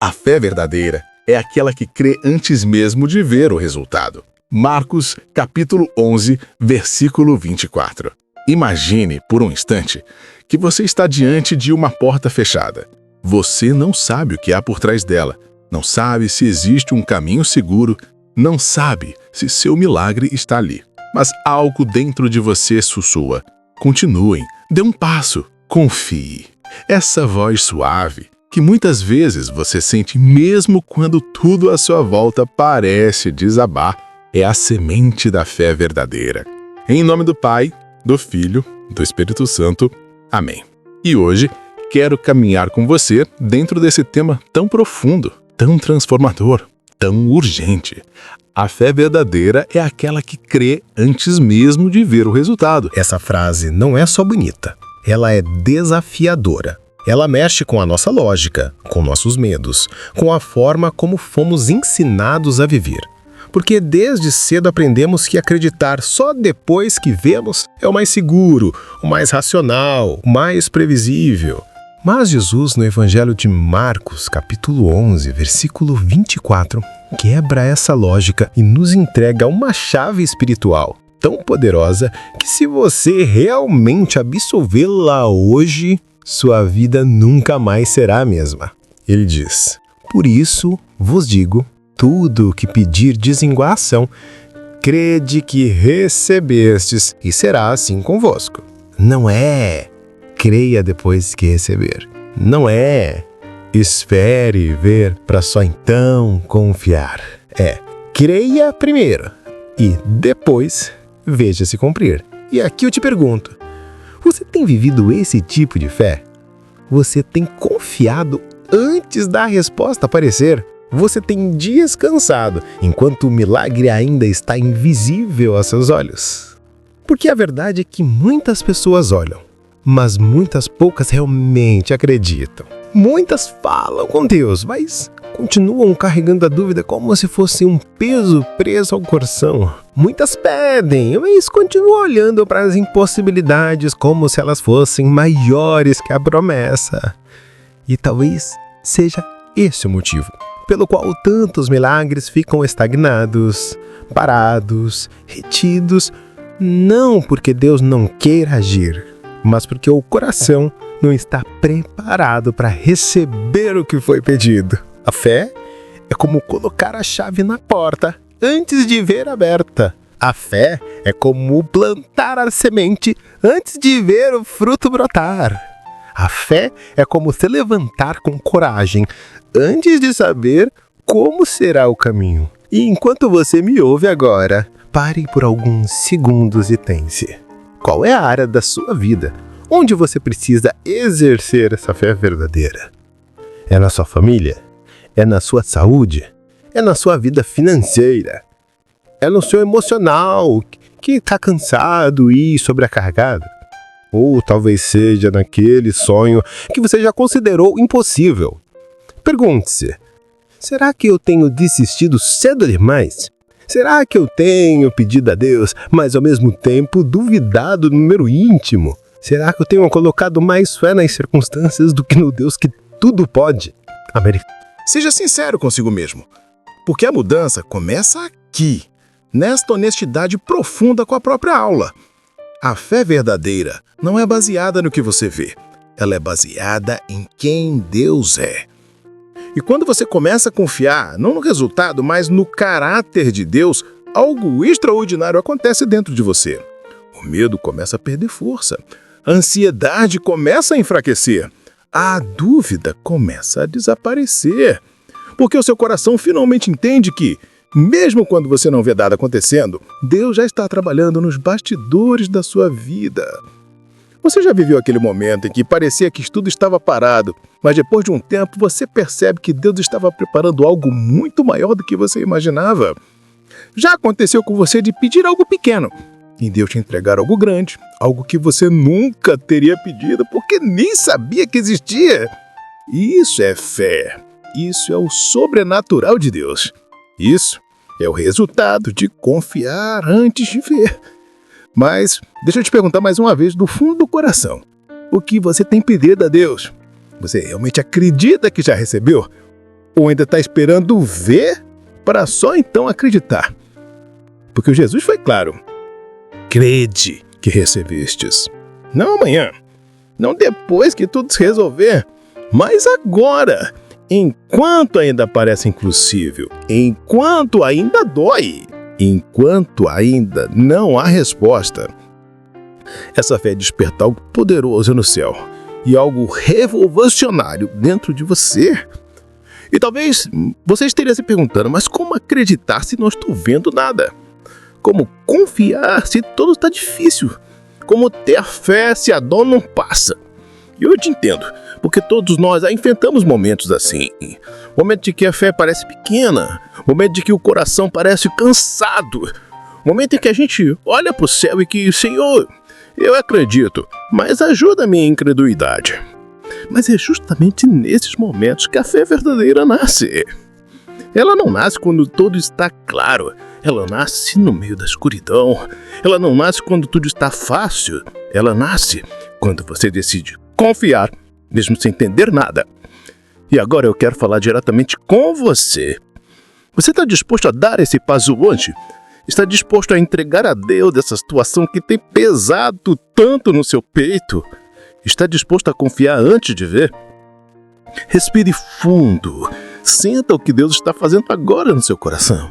A fé verdadeira é aquela que crê antes mesmo de ver o resultado. Marcos, capítulo 11, versículo 24. Imagine, por um instante, que você está diante de uma porta fechada. Você não sabe o que há por trás dela, não sabe se existe um caminho seguro, não sabe se seu milagre está ali. Mas algo dentro de você sussurra: continuem, dê um passo, confie. Essa voz suave, que muitas vezes você sente mesmo quando tudo à sua volta parece desabar, é a semente da fé verdadeira. Em nome do Pai, do Filho, do Espírito Santo. Amém. E hoje quero caminhar com você dentro desse tema tão profundo, tão transformador, tão urgente. A fé verdadeira é aquela que crê antes mesmo de ver o resultado. Essa frase não é só bonita, ela é desafiadora. Ela mexe com a nossa lógica, com nossos medos, com a forma como fomos ensinados a viver. Porque desde cedo aprendemos que acreditar só depois que vemos é o mais seguro, o mais racional, o mais previsível. Mas Jesus, no Evangelho de Marcos, capítulo 11, versículo 24, quebra essa lógica e nos entrega uma chave espiritual tão poderosa que, se você realmente absolvê-la hoje, sua vida nunca mais será a mesma. Ele diz: por isso vos digo, tudo o que pedirdes em oração, crede que recebestes, e será assim convosco. Não é creia depois que receber. Não é espere ver para só então confiar. É creia primeiro e depois veja se cumprir. E aqui eu te pergunto: você tem vivido esse tipo de fé? Você tem confiado antes da resposta aparecer? Você tem descansado enquanto o milagre ainda está invisível aos seus olhos? Porque a verdade é que muitas pessoas olham, mas muitas poucas realmente acreditam. Muitas falam com Deus, mas continuam carregando a dúvida como se fosse um peso preso ao coração. Muitas pedem, mas continuam olhando para as impossibilidades como se elas fossem maiores que a promessa. E talvez seja esse o motivo pelo qual tantos milagres ficam estagnados, parados, retidos, não porque Deus não queira agir, mas porque o coração não está preparado para receber o que foi pedido. A fé é como colocar a chave na porta antes de ver aberta. A fé é como plantar a semente antes de ver o fruto brotar. A fé é como se levantar com coragem antes de saber como será o caminho. E enquanto você me ouve agora, pare por alguns segundos e pense: qual é a área da sua vida onde você precisa exercer essa fé verdadeira? É na sua família? É na sua saúde? É na sua vida financeira? É no seu emocional, que está cansado e sobrecarregado? Ou talvez seja naquele sonho que você já considerou impossível? Pergunte-se: será que eu tenho desistido cedo demais? Será que eu tenho pedido a Deus, mas ao mesmo tempo duvidado no meu íntimo? Será que eu tenho colocado mais fé nas circunstâncias do que no Deus que tudo pode? Seja sincero consigo mesmo, porque a mudança começa aqui, nesta honestidade profunda com a própria aula. A fé verdadeira não é baseada no que você vê, ela é baseada em quem Deus é. E quando você começa a confiar, não no resultado, mas no caráter de Deus, algo extraordinário acontece dentro de você. O medo começa a perder força, a ansiedade começa a enfraquecer, a dúvida começa a desaparecer, porque o seu coração finalmente entende que, mesmo quando você não vê nada acontecendo, Deus já está trabalhando nos bastidores da sua vida. Você já viveu aquele momento em que parecia que tudo estava parado, mas depois de um tempo você percebe que Deus estava preparando algo muito maior do que você imaginava? Já aconteceu com você de pedir algo pequeno e Deus te entregar algo grande, algo que você nunca teria pedido porque nem sabia que existia? Isso é fé. Isso é o sobrenatural de Deus. Isso é o resultado de confiar antes de ver. Mas deixa eu te perguntar mais uma vez, do fundo do coração: o que você tem pedido a Deus? Você realmente acredita que já recebeu? Ou ainda está esperando ver para só então acreditar? Porque Jesus foi claro. Crede que recebestes. Não amanhã, não depois que tudo se resolver, mas agora, enquanto ainda parece impossível, enquanto ainda dói, enquanto ainda não há resposta. Essa fé é despertar algo poderoso no céu e algo revolucionário dentro de você. E talvez você esteja se perguntando, mas como acreditar se não estou vendo nada? Como confiar se tudo está difícil? Como ter fé se a dor não passa? E eu te entendo, porque todos nós enfrentamos momentos assim. Momento de que a fé parece pequena, momento de que o coração parece cansado, momento em que a gente olha para o céu e que, Senhor, eu acredito, mas ajuda a minha incredulidade. Mas é justamente nesses momentos que a fé verdadeira nasce. Ela não nasce quando tudo está claro. Ela nasce no meio da escuridão. Ela não nasce quando tudo está fácil. Ela nasce quando você decide confiar, mesmo sem entender nada. E agora eu quero falar diretamente com você. Você está disposto a dar esse passo hoje? Está disposto a entregar a Deus essa situação que tem pesado tanto no seu peito? Está disposto a confiar antes de ver? Respire fundo. Sinta o que Deus está fazendo agora no seu coração.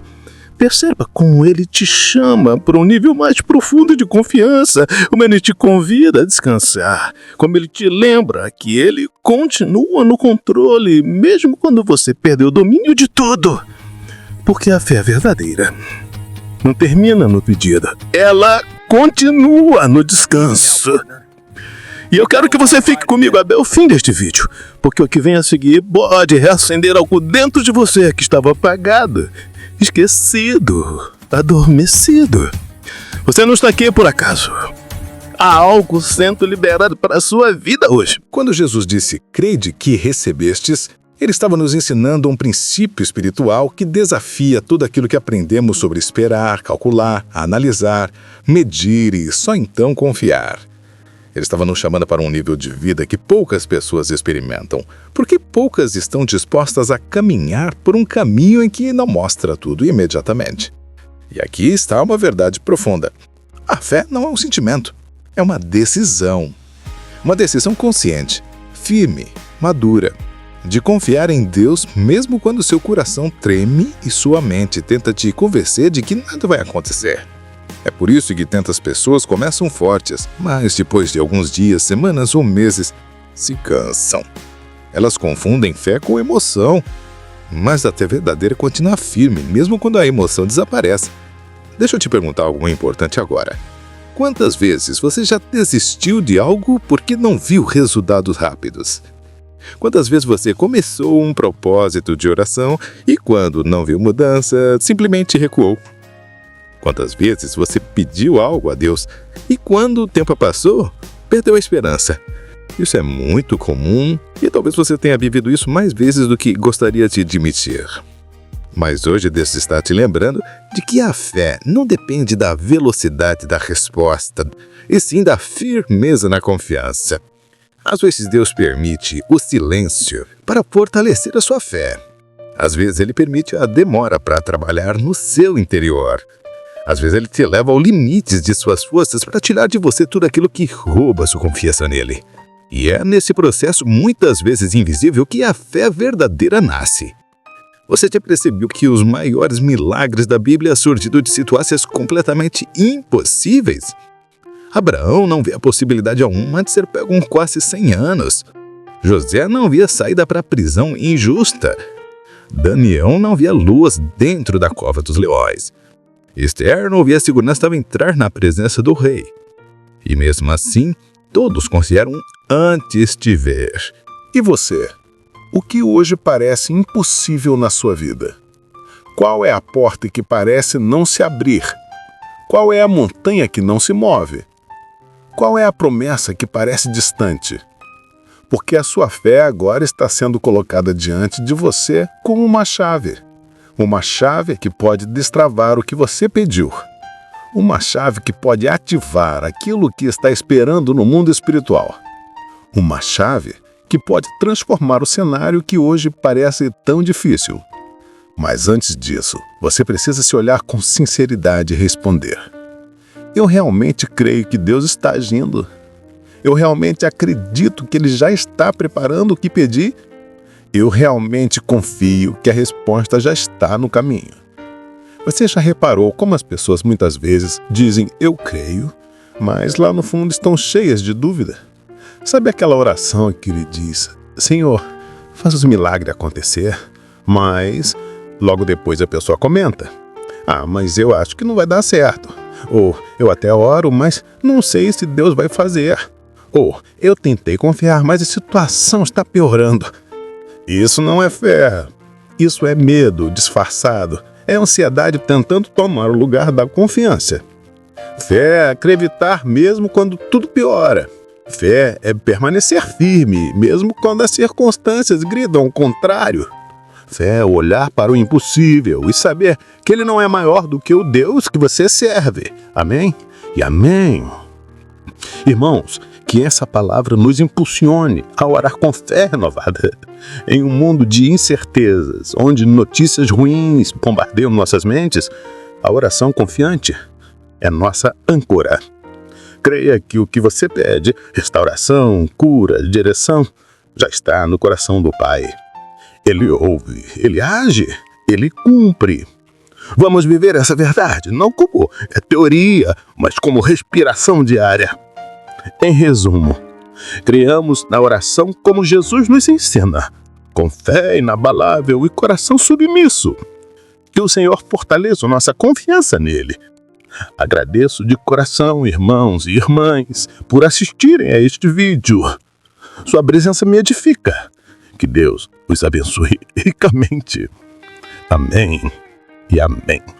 Perceba como Ele te chama para um nível mais profundo de confiança, como Ele te convida a descansar, como Ele te lembra que Ele continua no controle, mesmo quando você perdeu o domínio de tudo. Porque a fé verdadeira não termina no pedido, ela continua no descanso. E eu quero que você fique comigo até o fim deste vídeo, porque o que vem a seguir pode reacender algo dentro de você que estava apagado, esquecido, adormecido. Você não está aqui por acaso. Há algo sendo liberado para a sua vida hoje. Quando Jesus disse, crede que recebestes, ele estava nos ensinando um princípio espiritual que desafia tudo aquilo que aprendemos sobre esperar, calcular, analisar, medir e só então confiar. Ele estava nos chamando para um nível de vida que poucas pessoas experimentam, porque poucas estão dispostas a caminhar por um caminho em que não mostra tudo imediatamente. E aqui está uma verdade profunda. A fé não é um sentimento, é uma decisão. Uma decisão consciente, firme, madura, de confiar em Deus mesmo quando seu coração treme e sua mente tenta te convencer de que nada vai acontecer. É por isso que tantas pessoas começam fortes, mas depois de alguns dias, semanas ou meses, se cansam. Elas confundem fé com emoção, mas a fé verdadeira continua firme, mesmo quando a emoção desaparece. Deixa eu te perguntar algo importante agora. Quantas vezes você já desistiu de algo porque não viu resultados rápidos? Quantas vezes você começou um propósito de oração e quando não viu mudança, simplesmente recuou? Quantas vezes você pediu algo a Deus e quando o tempo passou, perdeu a esperança? Isso é muito comum e talvez você tenha vivido isso mais vezes do que gostaria de admitir. Mas hoje Deus está te lembrando de que a fé não depende da velocidade da resposta, e sim da firmeza na confiança. Às vezes Deus permite o silêncio para fortalecer a sua fé. Às vezes Ele permite a demora para trabalhar no seu interior. Às vezes Ele te leva ao limite de suas forças para tirar de você tudo aquilo que rouba sua confiança nele. E é nesse processo, muitas vezes invisível, que a fé verdadeira nasce. Você já percebeu que os maiores milagres da Bíblia surgiram de situações completamente impossíveis? Abraão não vê a possibilidade alguma de ser pego com quase 100 anos. José não via saída para a prisão injusta. Daniel não via luas dentro da cova dos leões. Esther não via segurança ao entrar na presença do rei. E mesmo assim, todos consideram antes de ver. E você? O que hoje parece impossível na sua vida? Qual é a porta que parece não se abrir? Qual é a montanha que não se move? Qual é a promessa que parece distante? Porque a sua fé agora está sendo colocada diante de você como uma chave. Uma chave que pode destravar o que você pediu. Uma chave que pode ativar aquilo que está esperando no mundo espiritual. Uma chave que pode transformar o cenário que hoje parece tão difícil. Mas antes disso, você precisa se olhar com sinceridade e responder: eu realmente creio que Deus está agindo? Eu realmente acredito que Ele já está preparando o que pedi? Eu realmente confio que a resposta já está no caminho. Você já reparou como as pessoas muitas vezes dizem eu creio, mas lá no fundo estão cheias de dúvida? Sabe aquela oração que ele diz: Senhor, faz os milagres acontecer, mas logo depois a pessoa comenta: mas eu acho que não vai dar certo. Ou eu até oro, mas não sei se Deus vai fazer. Ou eu tentei confiar, mas a situação está piorando. Isso não é fé. Isso é medo disfarçado. É ansiedade tentando tomar o lugar da confiança. Fé é acreditar mesmo quando tudo piora. Fé é permanecer firme, mesmo quando as circunstâncias gritam o contrário. Fé é olhar para o impossível e saber que Ele não é maior do que o Deus que você serve. Amém? E amém. Irmãos, que essa palavra nos impulsione a orar com fé renovada. Em um mundo de incertezas, onde notícias ruins bombardeiam nossas mentes, a oração confiante é nossa âncora. Creia que o que você pede, restauração, cura, direção, já está no coração do Pai. Ele ouve, Ele age, Ele cumpre. Vamos viver essa verdade, não como teoria, mas como respiração diária. Em resumo, criamos na oração como Jesus nos ensina, com fé inabalável e coração submisso. Que o Senhor fortaleça nossa confiança nele. Agradeço de coração, irmãos e irmãs, por assistirem a este vídeo. Sua presença me edifica. Que Deus os abençoe ricamente. Amém e amém.